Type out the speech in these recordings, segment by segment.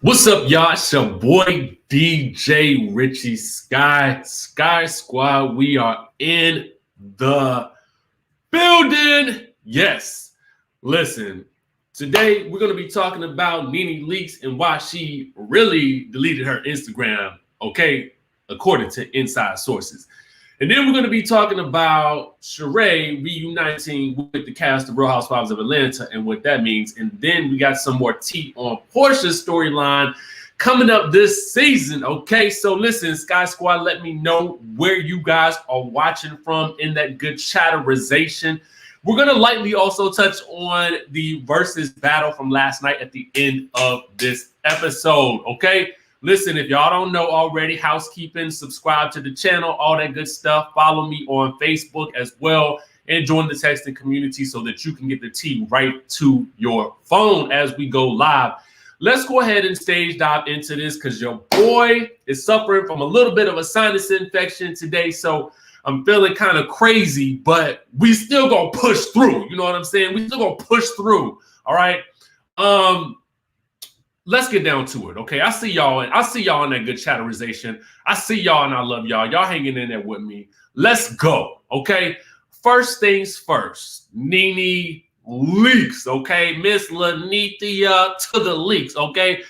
What's up, y'all? It's your boy DJ Richie Skye, Skye Squad. We are in the building. Yes. Listen, today we're going to be talking about Nene Leaks and why she really deleted her Instagram, okay, according to inside sources. And then we're going to be talking about SHEREE reuniting with the cast of Real Housewives of Atlanta and what that means. And then we got some more tea on Porsha's storyline coming up this season. Okay, so listen, Skye Squad, let me know where you guys are watching from in that good chatterization. We're going to lightly also touch on the versus battle from last night at the end of this episode. Okay. Listen, if y'all don't know already, housekeeping, subscribe to the channel, all that good stuff. Follow me on Facebook as well and join the texting community so that you can get the tea right to your phone as we go live. Let's go ahead and stage dive into this because your boy is suffering from a little bit of a sinus infection today. So I'm feeling kind of crazy, but we still gonna push through. You know what I'm saying? We still gonna push through. All right. Let's get down to it, okay? I see y'all in that good chatterization. I see y'all and I love y'all. Y'all hanging in there with me. Let's go, okay? First things first, Nene Leaks, okay? Miss Lanithia to the leaks, okay?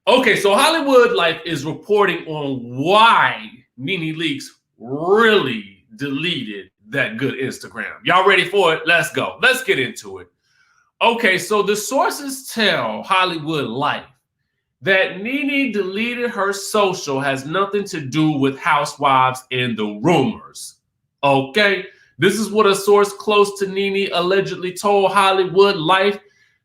Okay, so Hollywood Life is reporting on why Nene Leaks really deleted that good Instagram. Y'all ready for it? Let's go. Let's get into it. Okay, so the sources tell Hollywood Life that Nene deleted her social has nothing to do with Housewives and the rumors. Okay, this is what a source close to Nene allegedly told Hollywood Life.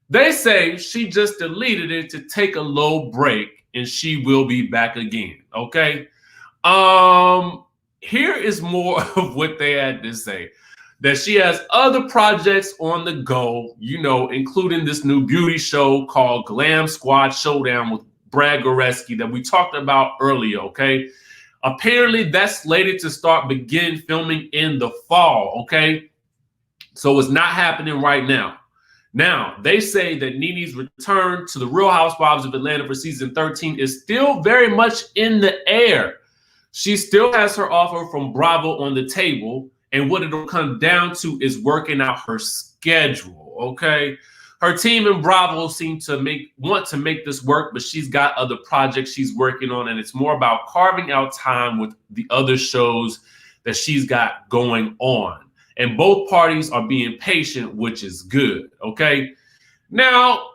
They say she just deleted it to take a low break and she will be back again. Okay, here is more of what they had to say. That she has other projects on the go, you know, including this new beauty show called Glam Squad Showdown with Brad Goreski that we talked about earlier, okay? Apparently, that's slated to begin filming in the fall, okay? So it's not happening right now. Now, they say that Nene's return to the Real Housewives of Atlanta for season 13 is still very much in the air. She still has her offer from Bravo on the table. And what it'll come down to is working out her schedule, okay? Her team in Bravo seem to want to make this work, but she's got other projects she's working on, and it's more about carving out time with the other shows that she's got going on. And both parties are being patient, which is good, okay? Now,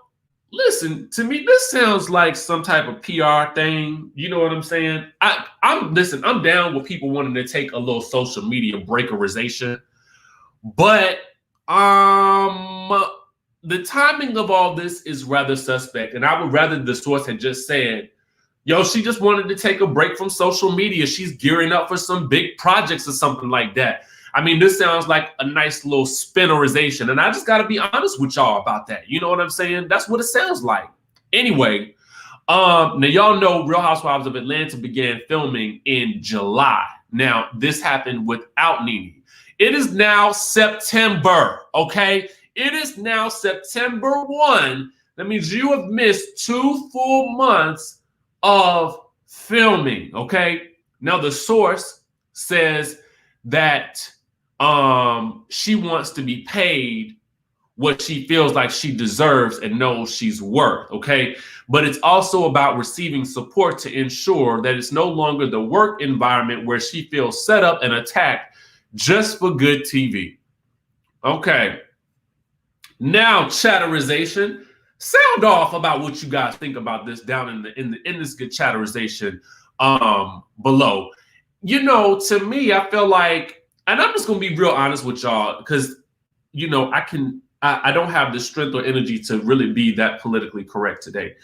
listen, to me, this sounds like some type of PR thing. You know what I'm saying? I'm down with people wanting to take a little social media breakerization. But the timing of all this is rather suspect. And I would rather the source had just said, yo, she just wanted to take a break from social media. She's gearing up for some big projects or something like that. I mean, this sounds like a nice little spinnerization. And I just got to be honest with y'all about that. You know what I'm saying? That's what it sounds like. Anyway, now y'all know Real Housewives of Atlanta began filming in July. Now, this happened without Nene. It is now September, okay? It is now September 1. That means you have missed 2 full months of filming, okay? Now, the source says that she wants to be paid what she feels like she deserves and knows she's worth, okay? But it's also about receiving support to ensure that it's no longer the work environment where she feels set up and attacked just for good TV. Okay. Now, chatterization, sound off about what you guys think about this down in this good chatterization below. You know, to me, I feel like, and I'm just gonna be real honest with y'all, because you know, I don't have the strength or energy to really be that politically correct today.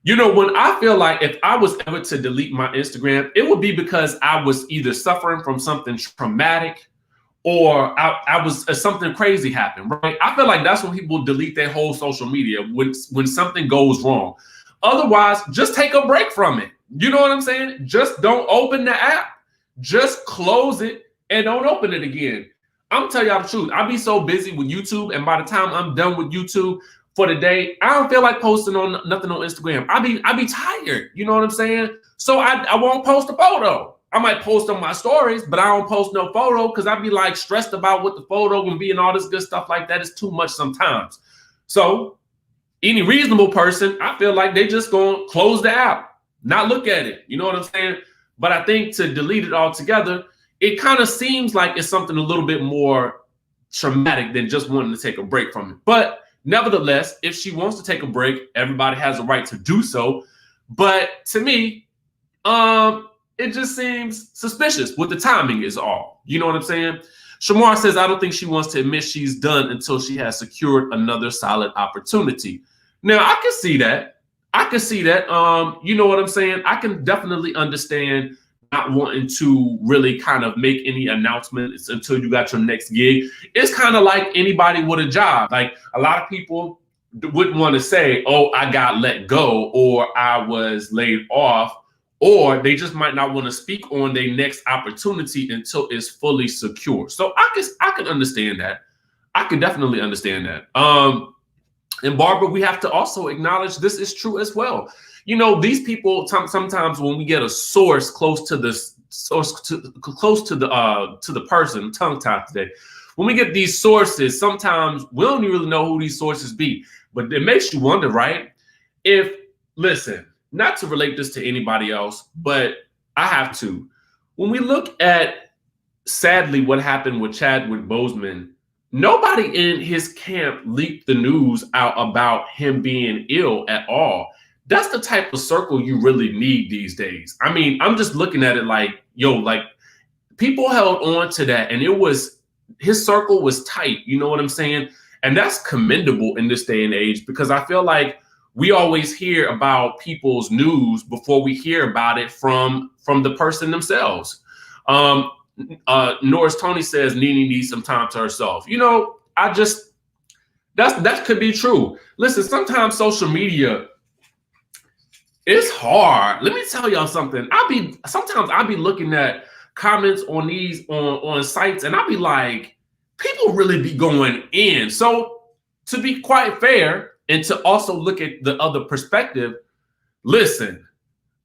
You know, when I feel like if I was ever to delete my Instagram, it would be because I was either suffering from something traumatic or I was something crazy happened, right? I feel like that's when people delete their whole social media, when something goes wrong. Otherwise, just take a break from it. You know what I'm saying? Just don't open the app. Just close it and don't open it again. I'm telling y'all the truth. I be so busy with YouTube, and by the time I'm done with YouTube, for the day. I don't feel like posting on nothing on Instagram. I be tired. You know what I'm saying? So I won't post a photo. I might post on my stories, but I don't post no photo because I be like stressed about what the photo gonna be and all this good stuff like that. It's too much sometimes. So any reasonable person, I feel like they just gonna close the app, not look at it. You know what I'm saying? But I think to delete it altogether, it kind of seems like it's something a little bit more traumatic than just wanting to take a break from it. But nevertheless, if she wants to take a break, everybody has a right to do so. But to me, it just seems suspicious with the timing is all. You know what I'm saying? Shamar says, I don't think she wants to admit she's done until she has secured another solid opportunity. Now, I can see that. You know what I'm saying? I can definitely understand not wanting to really kind of make any announcements until you got your next gig. It's kind of like anybody with a job. Like a lot of people wouldn't want to say, oh, I got let go or I was laid off. Or they just might not want to speak on their next opportunity until it's fully secure. So I can understand that. I can definitely understand that. And Barbara, we have to also acknowledge this is true as well. You know, these people sometimes when we get a source close to the person, tongue tied today. When we get these sources, sometimes we don't even really know who these sources be. But it makes you wonder, right? Listen. Not to relate this to anybody else, but I have to. When we look at, sadly, what happened with Chadwick Boseman, nobody in his camp leaked the news out about him being ill at all. That's the type of circle you really need these days. I mean, I'm just looking at it like, like people held on to that and his circle was tight. You know what I'm saying? And that's commendable in this day and age because I feel like we always hear about people's news before we hear about it from the person themselves. Norris Tony says Nene needs some time to herself. You know, that could be true. Listen, sometimes social media, it's hard. Let me tell y'all something. Sometimes I'll be looking at comments on these on sites and I'll be like, people really be going in. So to be quite fair, and to also look at the other perspective, listen,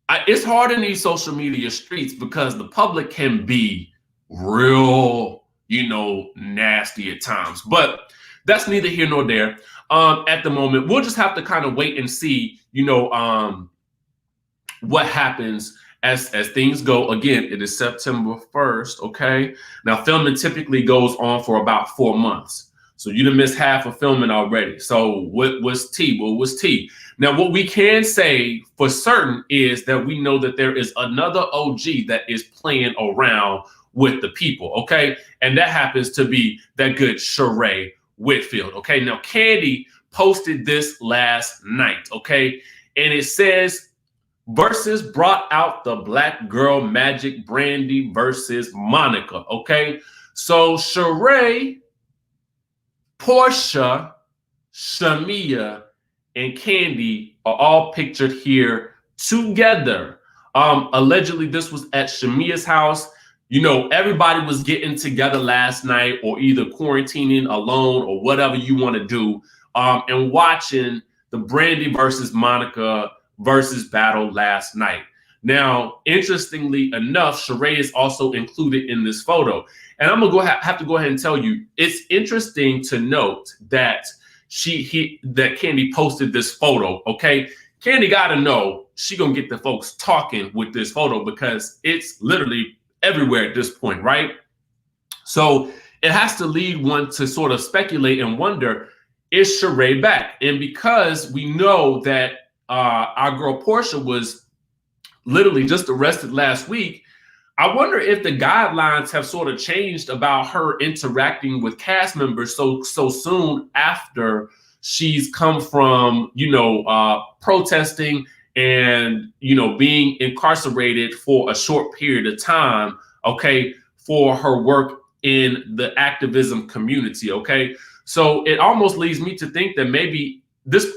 it's hard in these social media streets because the public can be real, nasty at times. But that's neither here nor there. At the moment, we'll just have to kind of wait and see, what happens as things go. Again, it is September 1st, okay? Now, filming typically goes on for about 4 months. So you done missed half of filming already. So what was T? What was T? Now, what we can say for certain is that we know that there is another OG that is playing around with the people, okay? And that happens to be that good SHEREE Whitfield, okay? Now, Kandi posted this last night, okay? And it says, Burruss brought out the black girl magic, Brandy versus Monica, okay? So SHEREE, Porsha, Shamia, and Kandi are all pictured here together. Allegedly, this was at Shamia's house. Everybody was getting together last night or either quarantining alone or whatever you want to do and watching the Brandy versus Monica versus battle last night. Now, interestingly enough, SHEREE is also included in this photo. And I'm gonna have to go ahead and tell you, it's interesting to note that that Kandi posted this photo. Okay, Kandi gotta know she gonna get the folks talking with this photo because it's literally everywhere at this point, right? So it has to lead one to sort of speculate and wonder, is SHEREE back? And because we know that our girl Porsha was literally just arrested last week, I wonder if the guidelines have sort of changed about her interacting with cast members so soon after she's come from, protesting and, being incarcerated for a short period of time, okay, for her work in the activism community, okay? So it almost leads me to think that maybe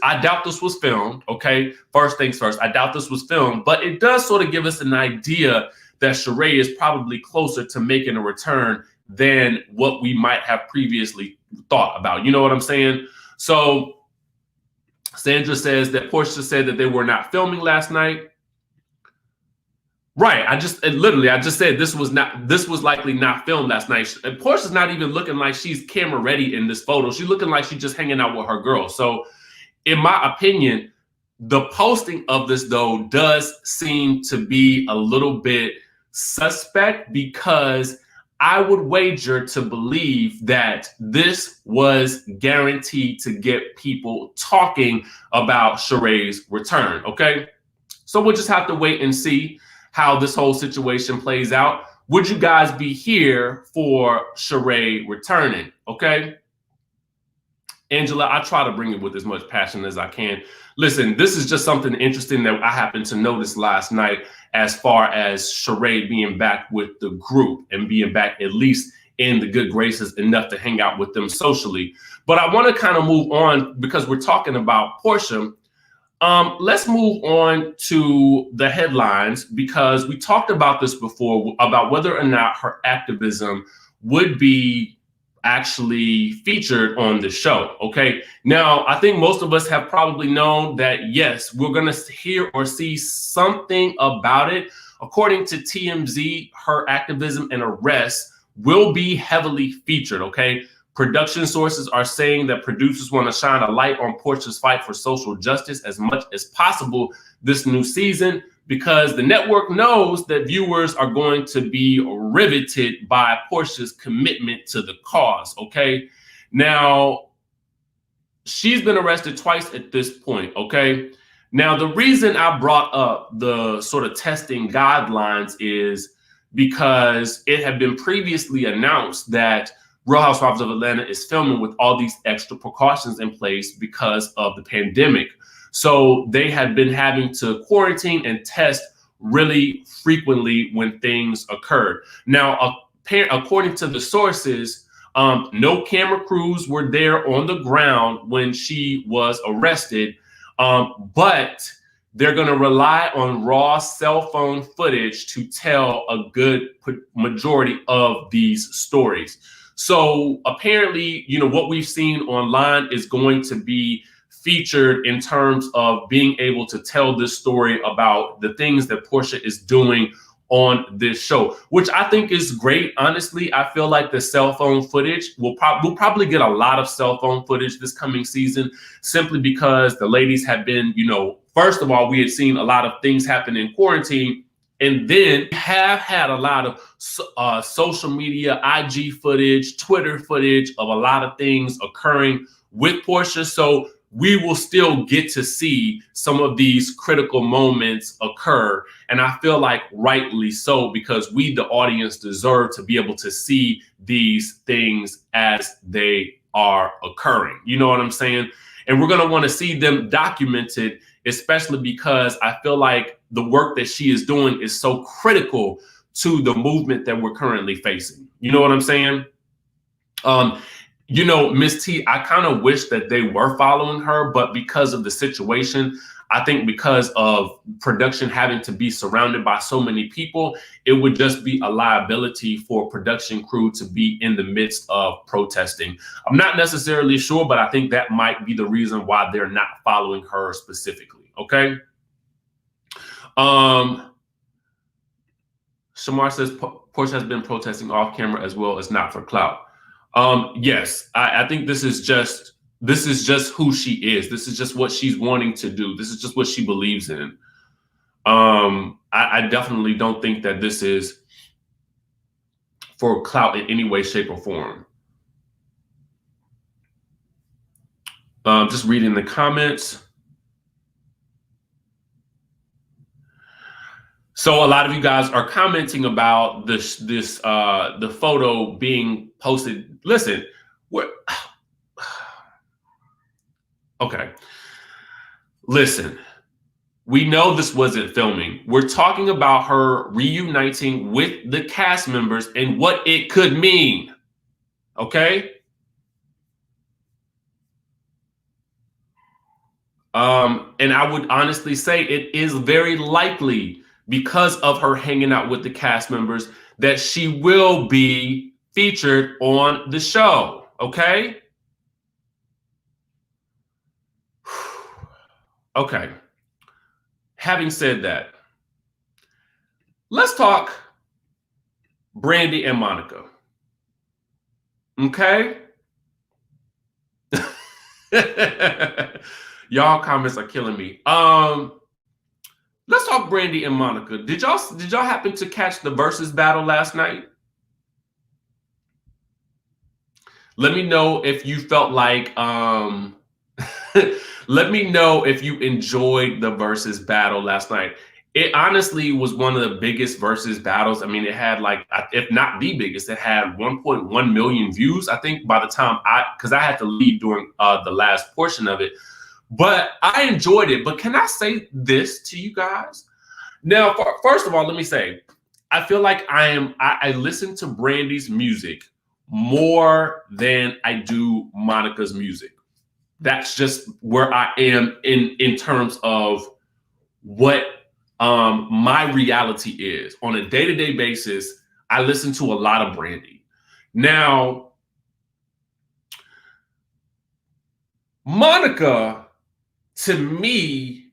I doubt this was filmed, okay? First things first, I doubt this was filmed, but it does sort of give us an idea that SHEREE is probably closer to making a return than what we might have previously thought about. You know what I'm saying? So Sandra says that Porsha said that they were not filming last night. Right. I just said this was likely not filmed last night. And Porsha's not even looking like she's camera ready in this photo. She's looking like she's just hanging out with her girl. So in my opinion, the posting of this though does seem to be a little bit suspect, because I would wager to believe that this was guaranteed to get people talking about Sheree's return. Okay. So we'll just have to wait and see how this whole situation plays out. Would you guys be here for Sheree returning? Okay. Angela, I try to bring it with as much passion as I can. Listen, this is just something interesting that I happened to notice last night as far as Sheree being back with the group and being back at least in the good graces enough to hang out with them socially. But I want to kind of move on because we're talking about Porsha. Let's move on to the headlines, because we talked about this before about whether or not her activism would be actually featured on the show. Okay. Now, I think most of us have probably known that, yes, we're going to hear or see something about it. According to TMZ, her activism and arrest will be heavily featured. Okay. Production sources are saying that producers want to shine a light on Porsha's fight for social justice as much as possible this new season, because the network knows that viewers are going to be riveted by Porsha's commitment to the cause. Okay. Now, she's been arrested twice at this point. Okay. Now, the reason I brought up the sort of testing guidelines is because it had been previously announced that Real Housewives of Atlanta is filming with all these extra precautions in place because of the pandemic. So they had been having to quarantine and test really frequently when things occurred. Now, according to the sources, no camera crews were there on the ground when she was arrested, but they're going to rely on raw cell phone footage to tell a good majority of these stories. So apparently, you know, what we've seen online is going to be featured in terms of being able to tell this story about the things that Porsha is doing on this show, which I think is great. Honestly, I feel like the cell phone footage we'll probably get a lot of cell phone footage this coming season, simply because the ladies have been, you know, first of all, we had seen a lot of things happen in quarantine. And then have had a lot of social media, IG footage, Twitter footage of a lot of things occurring with Porsha. So we will still get to see some of these critical moments occur. And I feel like rightly so, because we, the audience, deserve to be able to see these things as they are occurring. You know what I'm saying? And we're going to want to see them documented, especially because I feel like the work that she is doing is so critical to the movement that we're currently facing. You know what I'm saying? You know, Miss T, I kind of wish that they were following her, but because of the situation, I think because of production having to be surrounded by so many people, it would just be a liability for production crew to be in the midst of protesting. I'm not necessarily sure, but I think that might be the reason why they're not following her specifically. Okay. Shamar says Porsha has been protesting off camera as well as not for clout. Yes, I think this is just who she is. This is just what she's wanting to do. This is just what she believes in. I definitely don't think that this is for clout in any way, shape, or form. Just reading the comments. So a lot of you guys are commenting about the photo being posted. Listen, okay. Listen, we know this wasn't filming. We're talking about her reuniting with the cast members and what it could mean. Okay. And I would honestly say it is very likely, because of her hanging out with the cast members, that she will be featured on the show. Okay. Okay. Having said that, let's talk Brandy and Monica. Okay? Y'all comments are killing me. Let's talk Brandy and Monica. Did y'all happen to catch the versus battle last night? Let me know if you felt like let me know if you enjoyed the versus battle last night. It honestly was one of the biggest versus battles. I mean, it had like, if not the biggest, it had 1.1 million views. I think by the time because I had to leave during the last portion of it, but I enjoyed it. But can I say this to you guys? Now, first of all, let me say, I feel like I listen to Brandy's music more than I do Monica's music. That's just where I am in terms of what my reality is. On a day-to-day basis, I listen to a lot of Brandy. Now, Monica, to me,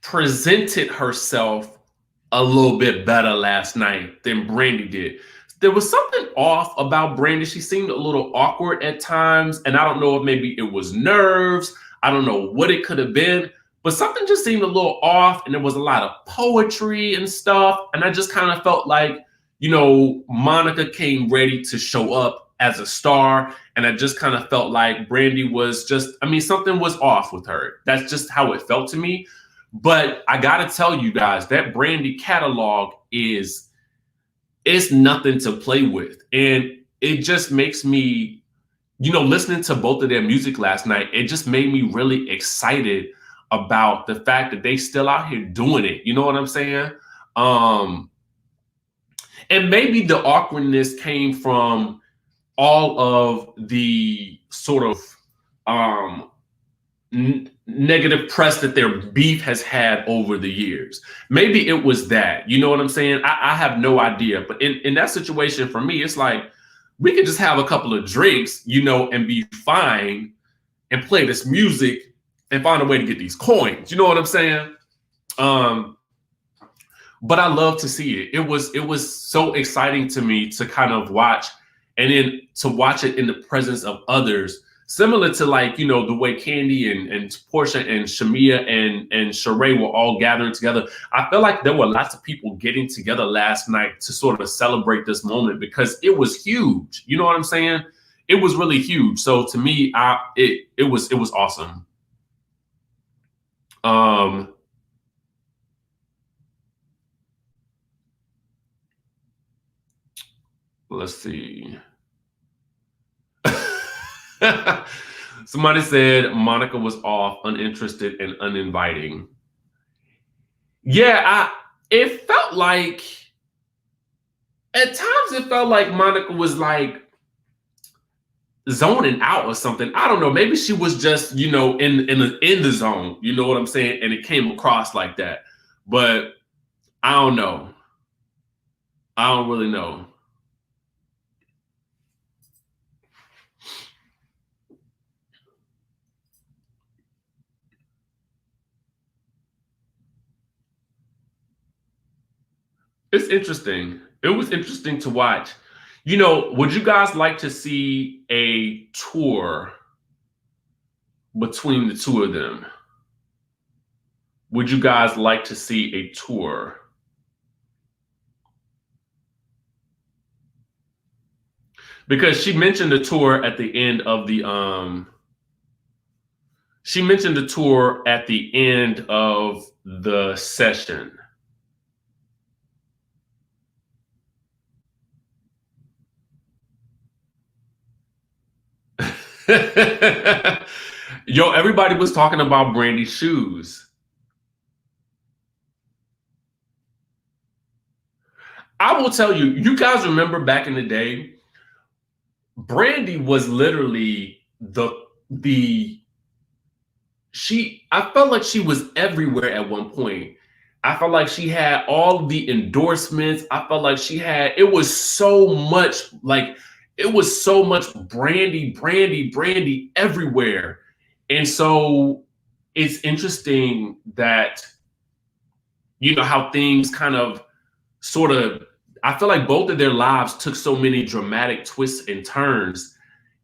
presented herself a little bit better last night than Brandy did. There was something off about Brandy. She seemed a little awkward at times, and I don't know if maybe it was nerves. I don't know what it could have been, but something just seemed a little off, and there was a lot of poetry and stuff, and I just kind of felt like, you know, Monica came ready to show up as a star, and I just kind of felt like Brandy was just, I mean, something was off with her. That's just how it felt to me. But I gotta tell you guys, that Brandy catalog is nothing to play with. And it just makes me, you know, listening to both of their music last night, it just made me really excited about the fact that they still out here doing it. You know what I'm saying? And maybe the awkwardness came from all of the sort of negative press that their beef has had over the years. Maybe it was that, you know what I'm saying? I have no idea. But in that situation, for me, it's like, we could just have a couple of drinks, you know, and be fine and play this music and find a way to get these coins. You know what I'm saying? But I love to see it. It was so exciting to me to kind of watch, and then to watch it in the presence of others, similar to, like, you know, the way Kandi and Porsha and Shamia and SHEREE were all gathering together. I feel like there were lots of people getting together last night to sort of celebrate this moment because it was huge. You know what I'm saying? It was really huge. So to me, it was awesome. Let's see. Somebody said Monica was off, uninterested, and uninviting. Yeah, it felt like, at times it felt like Monica was like zoning out or something. I don't know. Maybe she was just, you know, in the zone. You know what I'm saying? And it came across like that. But I don't know. I don't really know. It's interesting. It was interesting to watch. You know, would you guys like to see a tour between the two of them? Would you guys like to see a tour? Because she mentioned the tour at the end of the session. Yo, everybody was talking about Brandy's shoes. I will tell you, you guys remember back in the day, Brandy was literally I felt like she was everywhere at one point. I felt like she had all the endorsements. I felt like it was so much Brandy everywhere. And so it's interesting that, you know, how things kind of sort of, I feel like both of their lives took so many dramatic twists and turns.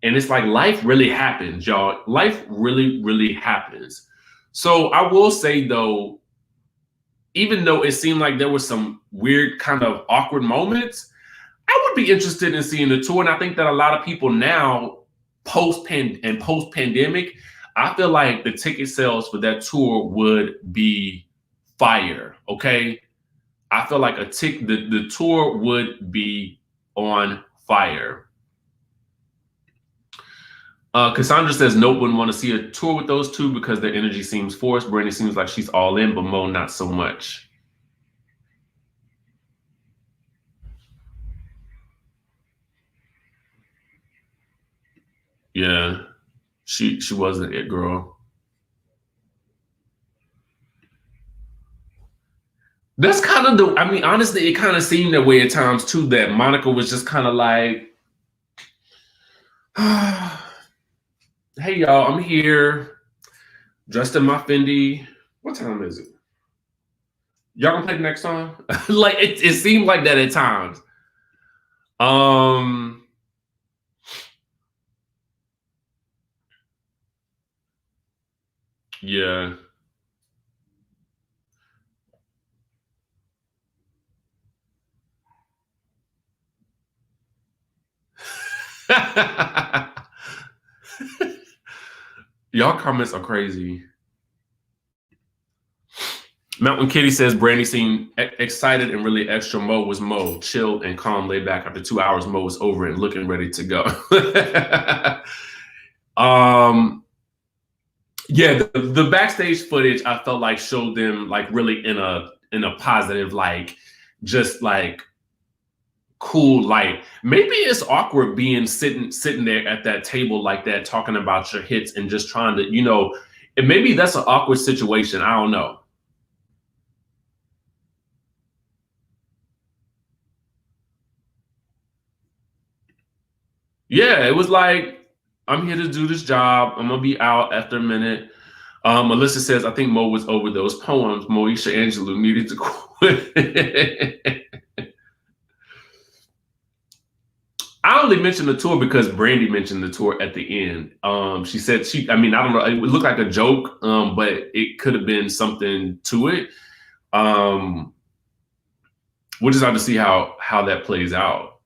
And it's like life really happens, y'all. Life really, really happens. So I will say, though, even though it seemed like there was some weird kind of awkward moments, I would be interested in seeing the tour. And I think that a lot of people now, post-pandemic, I feel like the ticket sales for that tour would be fire, okay? I feel like the tour would be on fire. Cassandra says, nope, wouldn't want to see a tour with those two because their energy seems forced. Brandy seems like she's all in, but Mo not so much. Yeah, she wasn't it, girl. That's kind of the, I mean, honestly, it kind of seemed that way at times too, that Monica was just kind of like, hey, y'all, I'm here, dressed in my Fendi. What time is it? Y'all gonna play the next song? Like, it seemed like that at times. Yeah. Y'all comments are crazy. Mountain Kitty says Brandy seemed excited and really extra. Mo was Mo, chill and calm, laid back. After 2 hours, Mo was over and looking ready to go. Yeah, the backstage footage I felt like showed them like really in a positive, like just like cool light. Maybe it's awkward being sitting there at that table like that, talking about your hits and just trying to, you know, and maybe that's an awkward situation. I don't know. Yeah, it was like, I'm here to do this job. I'm gonna be out after a minute. Melissa says, I think Mo was over those poems. Moesha Angelou needed to quit. I only mentioned the tour because Brandy mentioned the tour at the end. She said I mean, I don't know, it would look like a joke, but it could have been something to it. We'll just have to see how that plays out.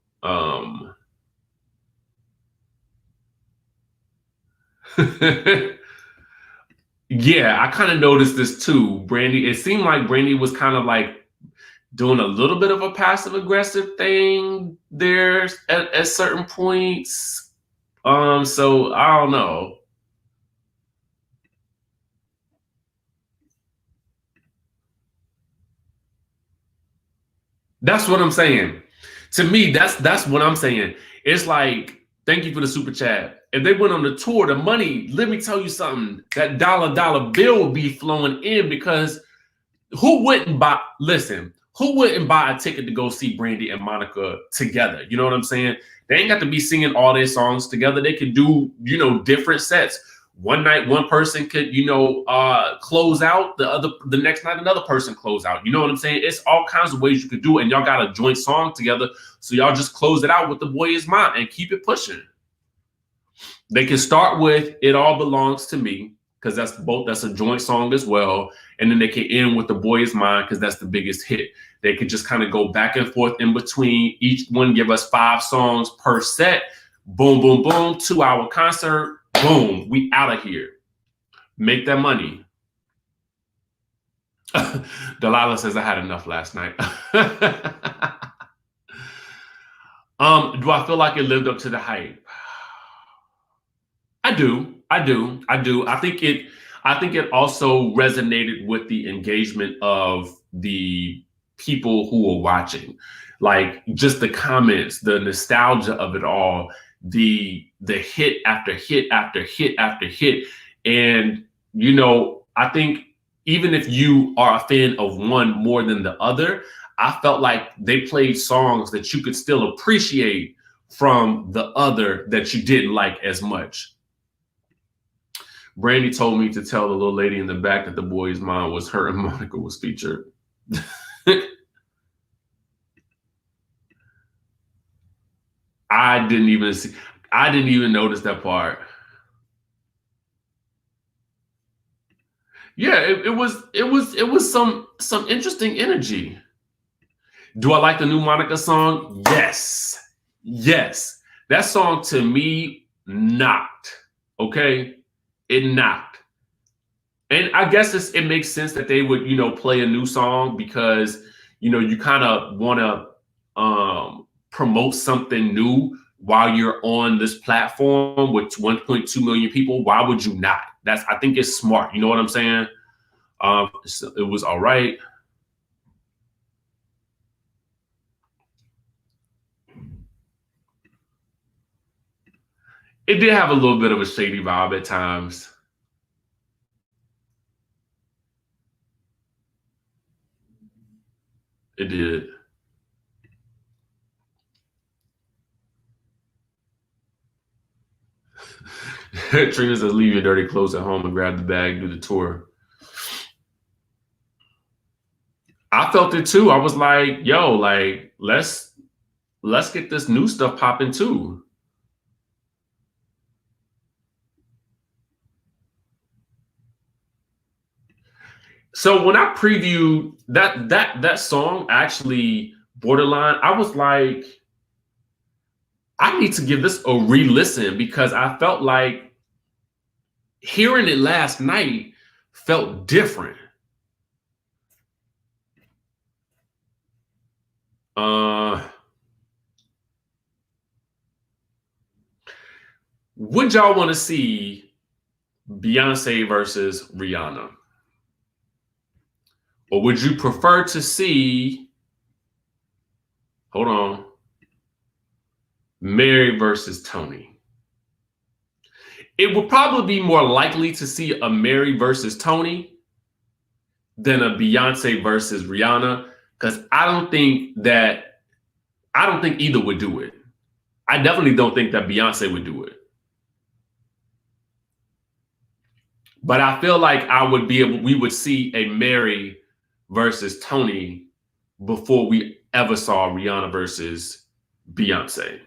Yeah, I kind of noticed this too. Brandy, it seemed like Brandy was kind of like doing a little bit of a passive aggressive thing there at certain points. So I don't know. That's what I'm saying. To me, that's what I'm saying. It's like, thank you for the super chat. If they went on the tour, the money, let me tell you something, that dollar bill would be flowing in, because who wouldn't buy a ticket to go see Brandy and Monica together? You know what I'm saying? They ain't got to be singing all their songs together. They could do, you know, different sets. One night, one person could, you know, close out. The next night, another person close out. You know what I'm saying? It's all kinds of ways you could do it. And y'all got a joint song together. So y'all just close it out with The Boy Is Mine and keep it pushing. They can start with It All Belongs to Me, because that's a joint song as well. And then they can end with The Boy Is Mine, because that's the biggest hit. They could just kind of go back and forth in between. Each one give us 5 songs per set. Boom, boom, boom. 2-hour concert. Boom. We out of here. Make that money. Delilah says, I had enough last night. Do I feel like it lived up to the hype? I do. I think it also resonated with the engagement of the people who were watching, like just the comments, the nostalgia of it all, the hit after hit after hit after hit. And, you know, I think even if you are a fan of one more than the other, I felt like they played songs that you could still appreciate from the other that you didn't like as much. Brandy told me to tell the little lady in the back that the boy's mom was her and Monica was featured. I didn't even notice that part. Yeah, it was some interesting energy. Do I like the new Monica song? Yes. Yes. That song to me knocked. Okay? It knocked. And I guess it makes sense that they would, play a new song because, you kind of want to promote something new while you're on this platform with 1.2 million people. Why would you not? I think it's smart. You know what I'm saying? It was all right. It did have a little bit of a shady vibe at times. It did. Trina says, leave your dirty clothes at home and grab the bag, do the tour. I felt it too. I was like, yo, like, let's get this new stuff popping too. So when I previewed that song, actually borderline, I was like, I need to give this a re-listen because I felt like hearing it last night felt different. Would y'all want to see Beyonce versus Rihanna? Or would you prefer to see, hold on, Mary versus Tony? It would probably be more likely to see a Mary versus Tony than a Beyonce versus Rihanna, because I don't think either would do it. I definitely don't think that Beyonce would do it. But I feel like we would see a Mary versus Tony before we ever saw Rihanna versus Beyonce.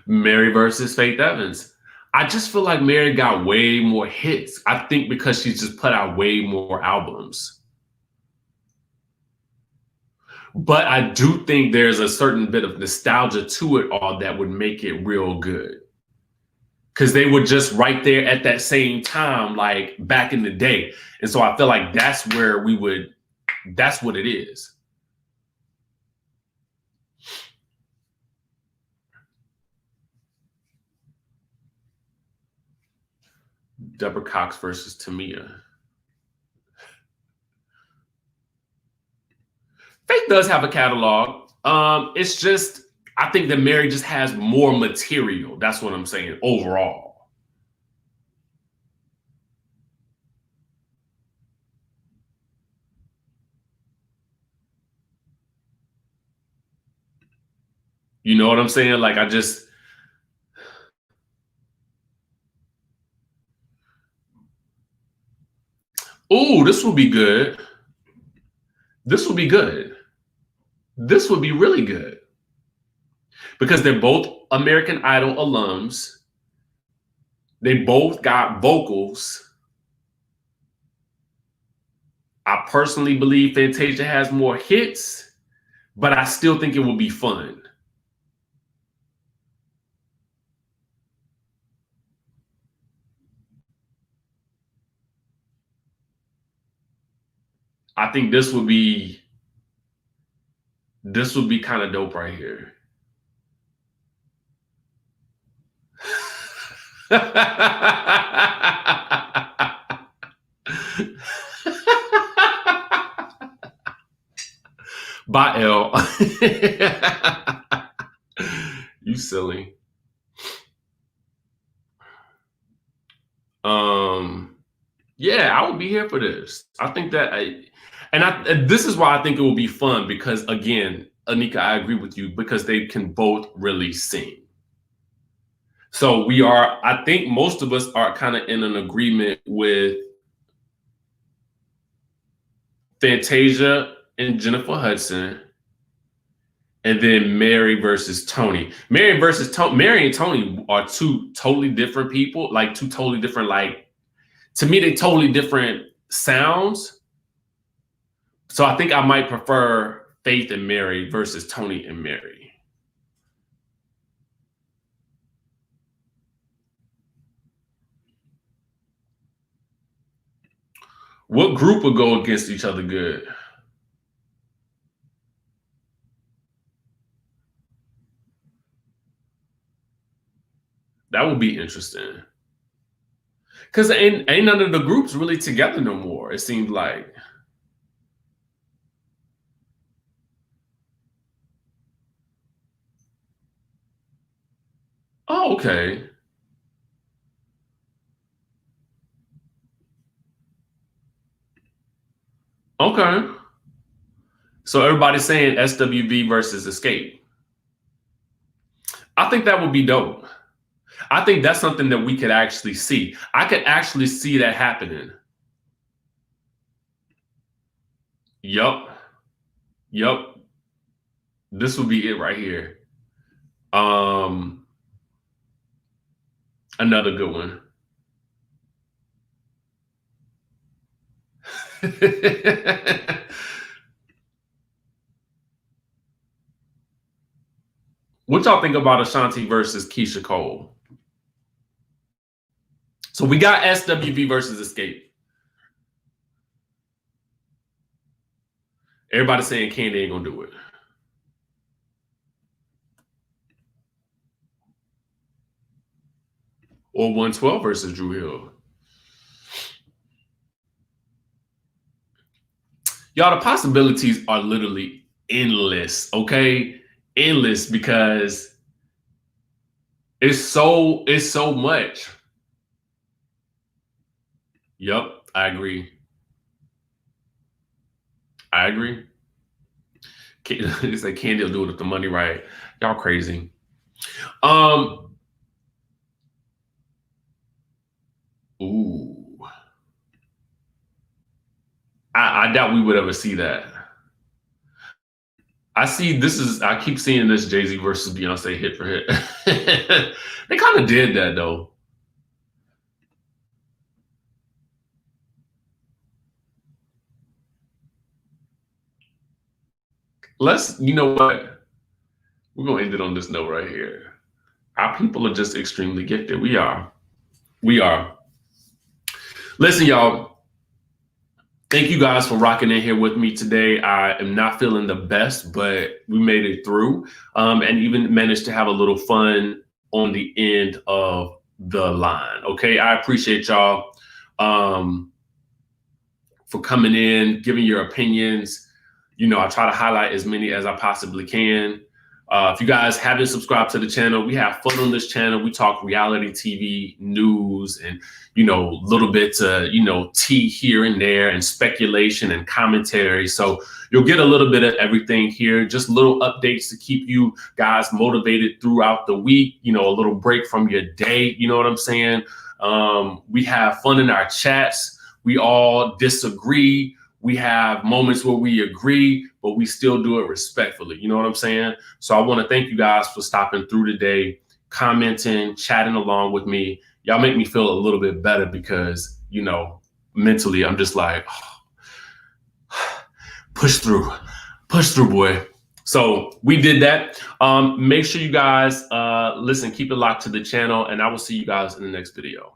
Mary versus Faith Evans. I just feel like Mary got way more hits. I think because she's just put out way more albums. But I do think there's a certain bit of nostalgia to it all that would make it real good. Because they were just right there at that same time, like back in the day. And so I feel like that's where that's what it is. Deborah Cox versus Tamia. Faith does have a catalog. It's just, I think that Mary just has more material. That's what I'm saying overall. You know what I'm saying? Like ooh, this will be good. This will be good. This would be really good. Because they're both American Idol alums. They both got vocals. I personally believe Fantasia has more hits, but I still think it will be fun. I think this would be kind of dope right here. Bye, L. You silly. Yeah, I would be here for this. I think that this is why I think it will be fun because, again, Anika, I agree with you because they can both really sing. So we are, I think most of us are kind of in an agreement with Fantasia and Jennifer Hudson, and then Mary versus Tony. Mary and Tony are two totally different people, like two totally different, like, to me, they totally different sounds. So I think I might prefer Faith and Mary versus Tony and Mary. What group would go against each other good? That would be interesting. Because ain't none of the groups really together no more, it seems like. Oh, okay. Okay. So everybody's saying SWV versus Escape. I think that would be dope. I think that's something that we could actually see. I could actually see that happening. Yup. Yup. This would be it right here. Another good one. What y'all think about Ashanti versus Keisha Cole? So we got SWV versus Escape. Everybody's saying Kandi ain't gonna do it. Or 112 versus Drew Hill. Y'all, the possibilities are literally endless, okay? Endless, because it's so much. Yep, I agree. I agree. It's like Kandi will do it with the money, right? Y'all crazy. Ooh. I doubt we would ever see that. I keep seeing this Jay-Z versus Beyonce hit for hit. They kind of did that though. You know what? We're gonna end it on this note right here. Our people are just extremely gifted. We are. Listen, y'all. Thank you guys for rocking in here with me today. I am not feeling the best, but we made it through, and even managed to have a little fun on the end of the line. Okay, I appreciate y'all for coming in, giving your opinions. You know, I try to highlight as many as I possibly can. If you guys haven't subscribed to the channel, we have fun on this channel. We talk reality TV, news, and, you know, little bits of, you know, tea here and there, and speculation and commentary. So you'll get a little bit of everything here, just little updates to keep you guys motivated throughout the week, you know, a little break from your day. You know what I'm saying? We have fun in our chats. We all disagree. We have moments where we agree, but we still do it respectfully. You know what I'm saying? So I want to thank you guys for stopping through today, commenting, chatting along with me. Y'all make me feel a little bit better because, you know, mentally I'm just like, oh, push through, boy. So we did that. Make sure you guys listen, keep it locked to the channel, and I will see you guys in the next video.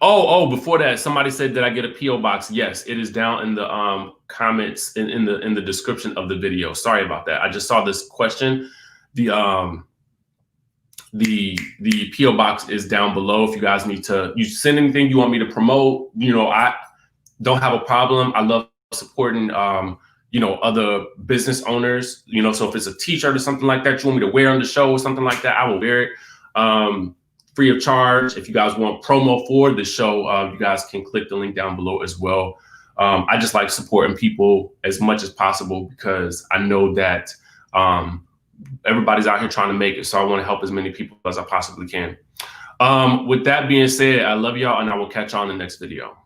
Oh, before that, somebody said, did I get a P.O. box? Yes, it is down in the comments in the description of the video. Sorry about that. I just saw this question. The P.O. box is down below. If you guys need to, you send anything you want me to promote, you know, I don't have a problem. I love supporting you know, other business owners, you know, so if it's a t-shirt or something like that you want me to wear on the show or something like that, I will wear it. Free of charge. If you guys want promo for the show, you guys can click the link down below as well. I just like supporting people as much as possible because I know that everybody's out here trying to make it. So I want to help as many people as I possibly can. With that being said, I love y'all, and I will catch y'all in the next video.